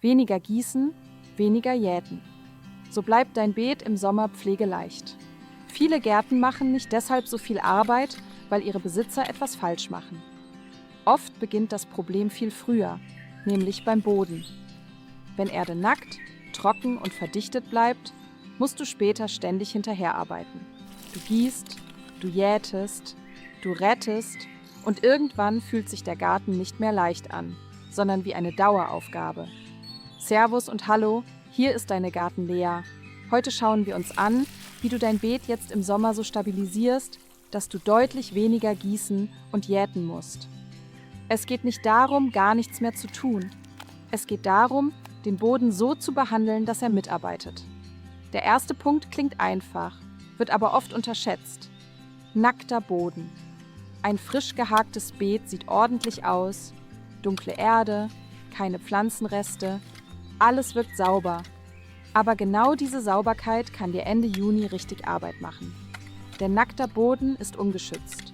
Weniger gießen, weniger jäten. So bleibt dein Beet im Sommer pflegeleicht. Viele Gärten machen nicht deshalb so viel Arbeit, weil ihre Besitzer etwas falsch machen. Oft beginnt das Problem viel früher, nämlich beim Boden. Wenn Erde nackt, trocken und verdichtet bleibt, musst du später ständig hinterherarbeiten. Du gießt, du jätest, du rettest und irgendwann fühlt sich der Garten nicht mehr leicht an, sondern wie eine Daueraufgabe. Servus und Hallo, hier ist deine Garten-Lea. Heute schauen wir uns an, wie du dein Beet jetzt im Sommer so stabilisierst, dass du deutlich weniger gießen und jäten musst. Es geht nicht darum, gar nichts mehr zu tun. Es geht darum, den Boden so zu behandeln, dass er mitarbeitet. Der erste Punkt klingt einfach, wird aber oft unterschätzt. Nackter Boden. Ein frisch gehaktes Beet sieht ordentlich aus, dunkle Erde, keine Pflanzenreste, alles wirkt sauber. Aber genau diese Sauberkeit kann dir Ende Juni richtig Arbeit machen. Denn nackter Boden ist ungeschützt.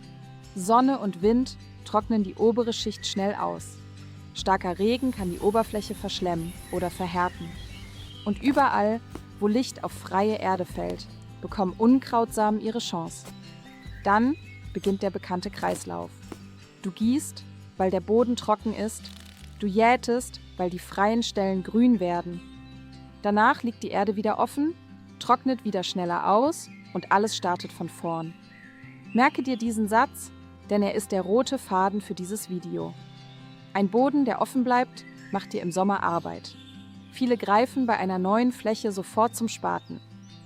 Sonne und Wind trocknen die obere Schicht schnell aus. Starker Regen kann die Oberfläche verschlemmen oder verhärten. Und überall, wo Licht auf freie Erde fällt, bekommen Unkrautsamen ihre Chance. Dann beginnt der bekannte Kreislauf. Du gießt, weil der Boden trocken ist. Du jätest, weil die freien Stellen grün werden. Danach liegt die Erde wieder offen, trocknet wieder schneller aus und alles startet von vorn. Merke dir diesen Satz, denn er ist der rote Faden für dieses Video. Ein Boden, der offen bleibt, macht dir im Sommer Arbeit. Viele greifen bei einer neuen Fläche sofort zum Spaten.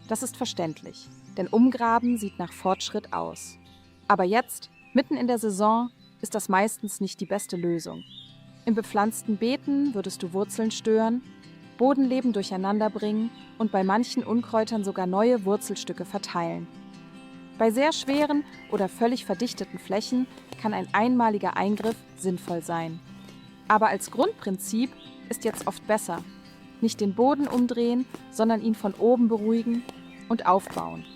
Das ist verständlich, denn Umgraben sieht nach Fortschritt aus. Aber jetzt, mitten in der Saison, ist das meistens nicht die beste Lösung. Im bepflanzten Beeten würdest du Wurzeln stören, Bodenleben durcheinander bringen und bei manchen Unkräutern sogar neue Wurzelstücke verteilen. Bei sehr schweren oder völlig verdichteten Flächen kann ein einmaliger Eingriff sinnvoll sein. Aber als Grundprinzip ist jetzt oft besser. Nicht den Boden umdrehen, sondern ihn von oben beruhigen und aufbauen.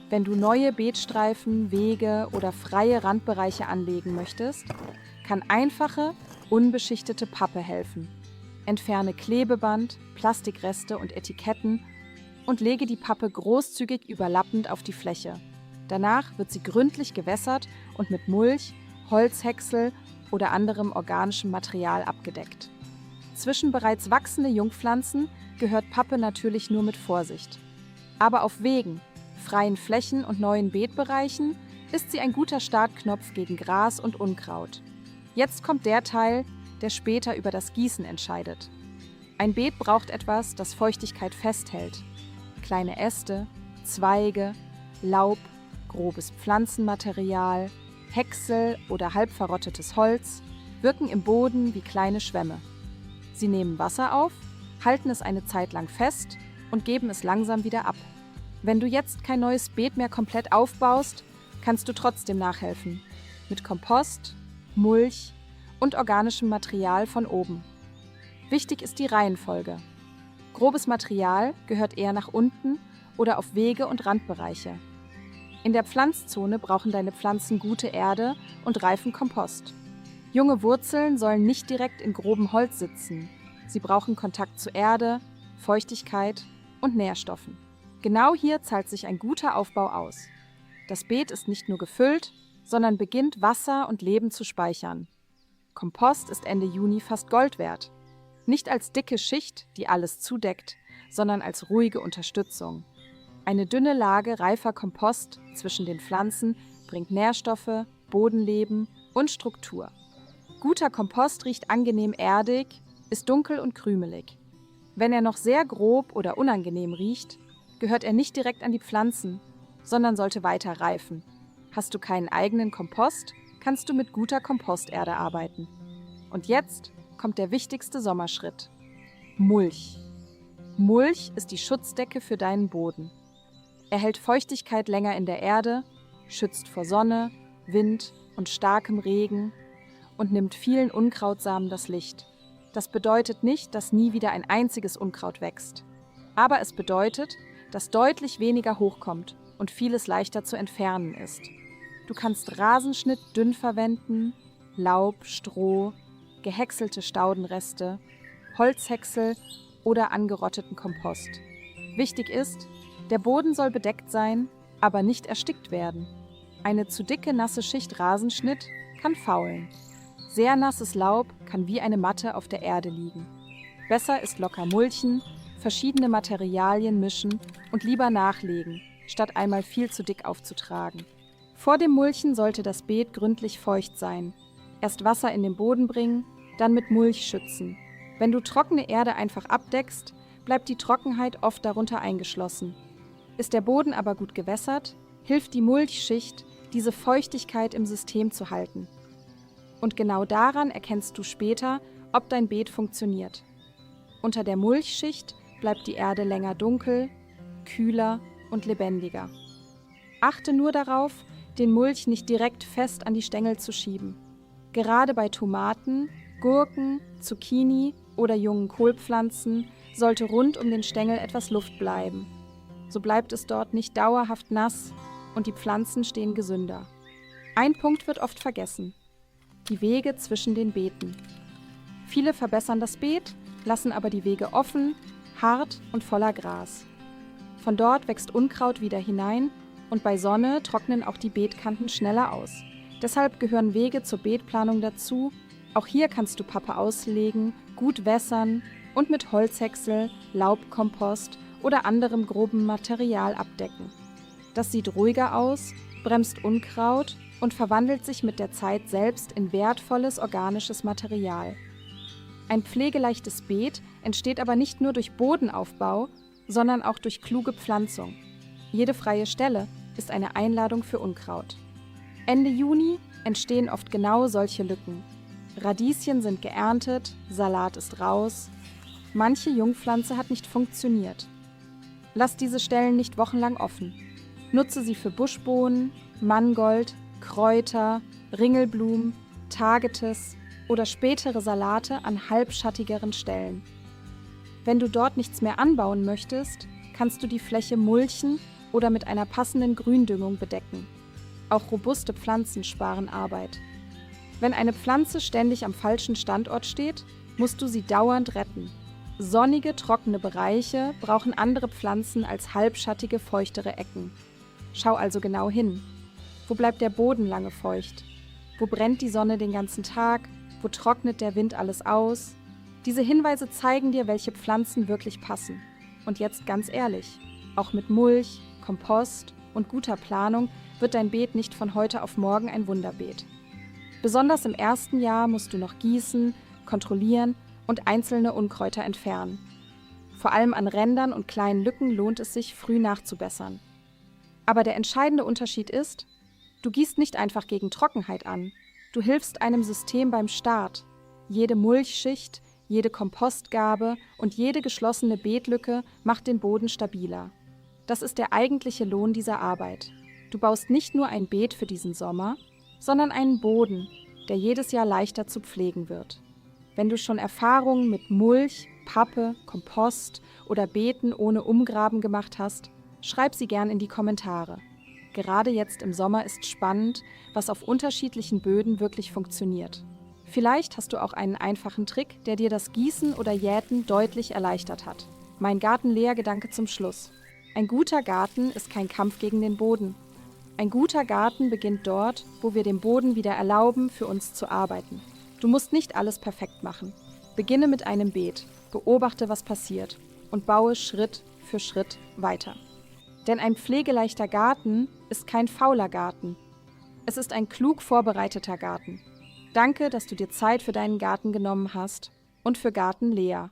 Wenn du neue Beetstreifen, Wege oder freie Randbereiche anlegen möchtest, kann einfache, unbeschichtete Pappe helfen. Entferne Klebeband, Plastikreste und Etiketten und lege die Pappe großzügig überlappend auf die Fläche. Danach wird sie gründlich gewässert und mit Mulch, Holzhäcksel oder anderem organischem Material abgedeckt. Zwischen bereits wachsende Jungpflanzen gehört Pappe natürlich nur mit Vorsicht. Aber auf Wegen, freien Flächen und neuen Beetbereichen ist sie ein guter Startknopf gegen Gras und Unkraut. Jetzt kommt der Teil, der später über das Gießen entscheidet. Ein Beet braucht etwas, das Feuchtigkeit festhält. Kleine Äste, Zweige, Laub, grobes Pflanzenmaterial, Häcksel oder halb verrottetes Holz wirken im Boden wie kleine Schwämme. Sie nehmen Wasser auf, halten es eine Zeit lang fest und geben es langsam wieder ab. Wenn du jetzt kein neues Beet mehr komplett aufbaust, kannst du trotzdem nachhelfen. Mit Kompost, Mulch und organischem Material von oben. Wichtig ist die Reihenfolge. Grobes Material gehört eher nach unten oder auf Wege und Randbereiche. In der Pflanzzone brauchen deine Pflanzen gute Erde und reifen Kompost. Junge Wurzeln sollen nicht direkt in grobem Holz sitzen. Sie brauchen Kontakt zu Erde, Feuchtigkeit und Nährstoffen. Genau hier zahlt sich ein guter Aufbau aus. Das Beet ist nicht nur gefüllt, sondern beginnt Wasser und Leben zu speichern. Kompost ist Ende Juni fast Gold wert. Nicht als dicke Schicht, die alles zudeckt, sondern als ruhige Unterstützung. Eine dünne Lage reifer Kompost zwischen den Pflanzen bringt Nährstoffe, Bodenleben und Struktur. Guter Kompost riecht angenehm erdig, ist dunkel und krümelig. Wenn er noch sehr grob oder unangenehm riecht, gehört er nicht direkt an die Pflanzen, sondern sollte weiter reifen. Hast du keinen eigenen Kompost, kannst du mit guter Komposterde arbeiten. Und jetzt kommt der wichtigste Sommerschritt. Mulch. Mulch ist die Schutzdecke für deinen Boden. Er hält Feuchtigkeit länger in der Erde, schützt vor Sonne, Wind und starkem Regen und nimmt vielen Unkrautsamen das Licht. Das bedeutet nicht, dass nie wieder ein einziges Unkraut wächst. Aber es bedeutet, dass deutlich weniger hochkommt und vieles leichter zu entfernen ist. Du kannst Rasenschnitt dünn verwenden, Laub, Stroh, gehäckselte Staudenreste Holzhäcksel oder angerotteten Kompost. Wichtig ist, der Boden soll bedeckt sein, aber nicht erstickt werden. Eine zu dicke, nasse Schicht Rasenschnitt kann faulen. Sehr nasses Laub kann wie eine Matte auf der Erde liegen. Besser ist locker mulchen, verschiedene Materialien mischen und lieber nachlegen, statt einmal viel zu dick aufzutragen. Vor dem Mulchen sollte das Beet gründlich feucht sein. Erst Wasser in den Boden bringen, dann mit Mulch schützen. Wenn du trockene Erde einfach abdeckst, bleibt die Trockenheit oft darunter eingeschlossen. Ist der Boden aber gut gewässert, hilft die Mulchschicht, diese Feuchtigkeit im System zu halten. Und genau daran erkennst du später, ob dein Beet funktioniert. Unter der Mulchschicht bleibt die Erde länger dunkel, kühler und lebendiger. Achte nur darauf, den Mulch nicht direkt fest an die Stängel zu schieben. Gerade bei Tomaten, Gurken, Zucchini oder jungen Kohlpflanzen sollte rund um den Stängel etwas Luft bleiben. So bleibt es dort nicht dauerhaft nass und die Pflanzen stehen gesünder. Ein Punkt wird oft vergessen: die Wege zwischen den Beeten. Viele verbessern das Beet, lassen aber die Wege offen, hart und voller Gras. Von dort wächst Unkraut wieder hinein und bei Sonne trocknen auch die Beetkanten schneller aus. Deshalb gehören Wege zur Beetplanung dazu. Auch hier kannst du Pappe auslegen, gut wässern und mit Holzhäcksel, Laubkompost oder anderem grobem Material abdecken. Das sieht ruhiger aus, bremst Unkraut und verwandelt sich mit der Zeit selbst in wertvolles organisches Material. Ein pflegeleichtes Beet entsteht aber nicht nur durch Bodenaufbau, sondern auch durch kluge Pflanzung. Jede freie Stelle ist eine Einladung für Unkraut. Ende Juni entstehen oft genau solche Lücken. Radieschen sind geerntet, Salat ist raus. Manche Jungpflanze hat nicht funktioniert. Lass diese Stellen nicht wochenlang offen. Nutze sie für Buschbohnen, Mangold, Kräuter, Ringelblumen, Tagetes oder spätere Salate an halbschattigeren Stellen. Wenn du dort nichts mehr anbauen möchtest, kannst du die Fläche mulchen oder mit einer passenden Gründüngung bedecken. Auch robuste Pflanzen sparen Arbeit. Wenn eine Pflanze ständig am falschen Standort steht, musst du sie dauernd retten. Sonnige, trockene Bereiche brauchen andere Pflanzen als halbschattige, feuchtere Ecken. Schau also genau hin. Wo bleibt der Boden lange feucht? Wo brennt die Sonne den ganzen Tag? Wo trocknet der Wind alles aus? Diese Hinweise zeigen dir, welche Pflanzen wirklich passen. Und jetzt ganz ehrlich, auch mit Mulch, Kompost und guter Planung wird dein Beet nicht von heute auf morgen ein Wunderbeet. Besonders im ersten Jahr musst du noch gießen, kontrollieren und einzelne Unkräuter entfernen. Vor allem an Rändern und kleinen Lücken lohnt es sich, früh nachzubessern. Aber der entscheidende Unterschied ist, du gießt nicht einfach gegen Trockenheit an. Du hilfst einem System beim Start. Jede Mulchschicht, jede Kompostgabe und jede geschlossene Beetlücke macht den Boden stabiler. Das ist der eigentliche Lohn dieser Arbeit. Du baust nicht nur ein Beet für diesen Sommer, sondern einen Boden, der jedes Jahr leichter zu pflegen wird. Wenn du schon Erfahrungen mit Mulch, Pappe, Kompost oder Beeten ohne Umgraben gemacht hast, schreib sie gern in die Kommentare. Gerade jetzt im Sommer ist spannend, was auf unterschiedlichen Böden wirklich funktioniert. Vielleicht hast du auch einen einfachen Trick, der dir das Gießen oder Jäten deutlich erleichtert hat. Mein Garten-Lea-Gedanke zum Schluss. Ein guter Garten ist kein Kampf gegen den Boden. Ein guter Garten beginnt dort, wo wir dem Boden wieder erlauben, für uns zu arbeiten. Du musst nicht alles perfekt machen. Beginne mit einem Beet, beobachte, was passiert und baue Schritt für Schritt weiter. Denn ein pflegeleichter Garten ist kein fauler Garten. Es ist ein klug vorbereiteter Garten. Danke, dass du dir Zeit für deinen Garten genommen hast und für Garten Lea.